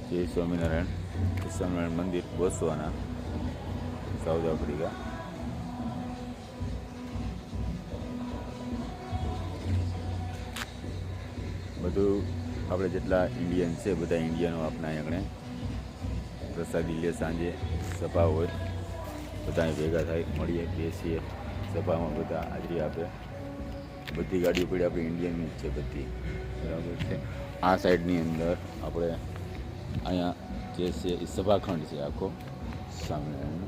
જય સ્વામિનારાયણ. સ્વામિનારાયણ મંદિર Botswana, south Africa. બધું આપણે જેટલા ઇન્ડિયન છે બધા ઇન્ડિયનો આપણા આગળ પ્રસાદી લે. સાંજે સભા હોય, બધા ભેગા થાય, મળીએ, બેસીએ. સભામાં બધા હાજરી આપે. બધી ગાડીઓ પડી આપણી ઇન્ડિયનની જ છે બધી, બરાબર છે. આ સાઈડની અંદર આપણે અહીંયા જે છે એ સભાખંડ છે આખો સ્વામિનારાયણનો.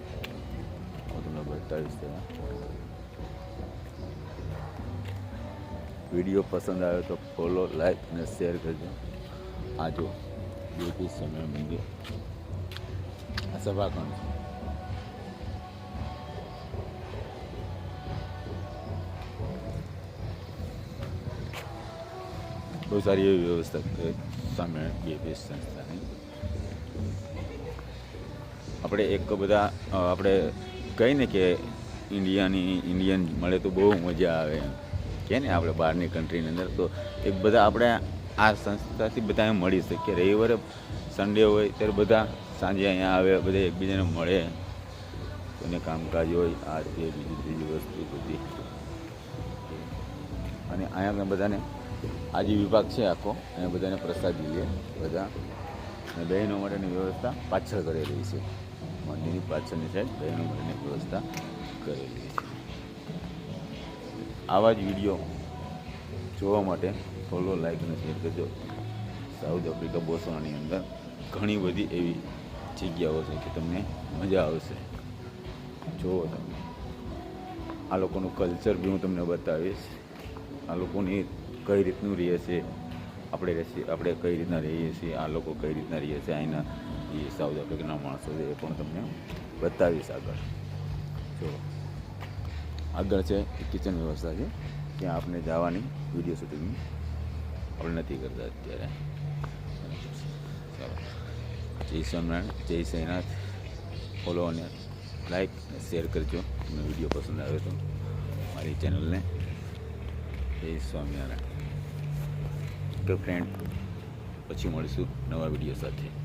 હું તમને બતાવીશ. વિડીયો પસંદ આવે તો ફોલો, લાઈક અને શેર કરજો. આ જો બીપી સ્વામિનારાયણ મંદિર, આ સભાખંડ છે. બહુ સારી એવી વ્યવસ્થા છે સ્વામિનારાયણ બીપી સંસ્થાની. આપણે એક બધા આપણે કહીને કે ઇન્ડિયન મળે તો બહુ મજા આવે એમ કે ને, આપણે બહારની કન્ટ્રીની અંદર તો એક બધા આપણે આ સંસ્થાથી બધા મળી શકીએ. રવિવારે સન્ડે હોય ત્યારે બધા સાંજે અહીંયા આવે, બધા એકબીજાને મળે. કોઈને કામકાજ હોય, આ તે બીજી ત્રીજી વસ્તુ બધી. અને અહીંયા બધાને આ જે વિભાગ છે આખો, અહીંયા બધાને પ્રસાદી લે બધા. અને બહેનો માટેની વ્યવસ્થા પાછળ કરેલી છે, મંદિરની પાછળની સાઈડ બહેનો માટેની વ્યવસ્થા કરેલી છે. આવા જ વિડીયો જોવા માટે ફોલો, લાઈક અને શેર કરજો. સાઉથ આફ્રિકા બોત્સવાનાની અંદર ઘણી બધી એવી જગ્યાઓ છે કે તમને મજા આવશે. જુઓ તમે, આ લોકોનું કલ્ચર બી હું તમને બતાવીશ. આ લોકોની કઈ રીતનું રહે છે, આપણે કઈ રીતના રહીએ છીએ, આ લોકો કઈ રીતના રહે છે, અહીંના એ સાઉથ આફ્રિકાના માણસો છે એ પણ તમને બતાવીશ આગળ. જો આગળ છે એ કિચન વ્યવસ્થા છે, ત્યાં આપણે જવાની વિડીયો શૂટિંગ આપણે નથી કરતા અત્યારે. ચાલો, જય સ્વામિનારાયણ, જય સાઈનાથ. ફોલો અને લાઈક શેર કરજો તમને વિડીયો પસંદ આવે તો મારી ચેનલને. જય સ્વામિનારાયણ. કે ફ્રેન્ડ, પછી મળીશું નવા વિડીયો સાથે.